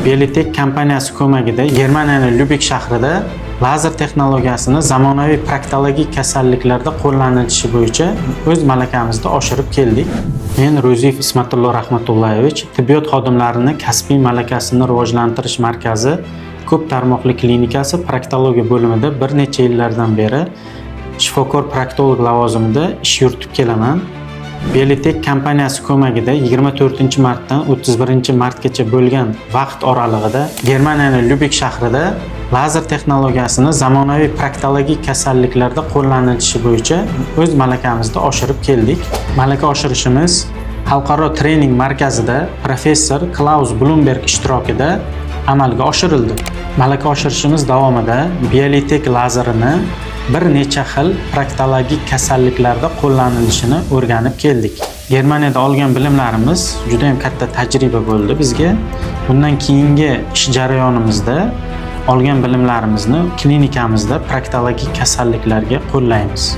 Belitek kompaniyasi ko'magida Germaniyaning Lyubek shahrida lazer texnologiyasini zamonaviy proktologik kasalliklarda qo'llanilishi bo'yicha o'z malakamizni oshirib keldik. Men Ro'ziyev Ismatullo Rahmatullayevich, tibbiyot xodimlarini kasbiy malakasini rivojlantirish markazi ko'p tarmoqli klinikasi proktologiya bo'limida bir necha yillardan beri shifokor proktolog lavozimida ish yuritib kelaman. Belitek kompaniyasi ko'magida 24-martdan 31-martgacha bo'lgan vaqt oralig'ida Germaniyaning Lyubek shahrida lazer texnologiyasini zamonaviy proktologik kasalliklarda qo'llanilishi bo'yicha o'z malakamizni oshirib keldik. Malaka oshirishimiz xalqaro trening markazida professor Klaus Blumberg ishtirokida amalga oshirildi. Malaka oshirishimiz davomida Belitek lazerini bir necha xil proktologik kasalliklarda qo'llanilishini o'rganib keldik. Germaniyada olgan bilimlarimiz juda ham katta tajriba bo'ldi bizga. Bundan keyingi ish jarayonimizda olgan bilimlarimizni klinikamizda proktologik kasalliklarga qo'llaymiz.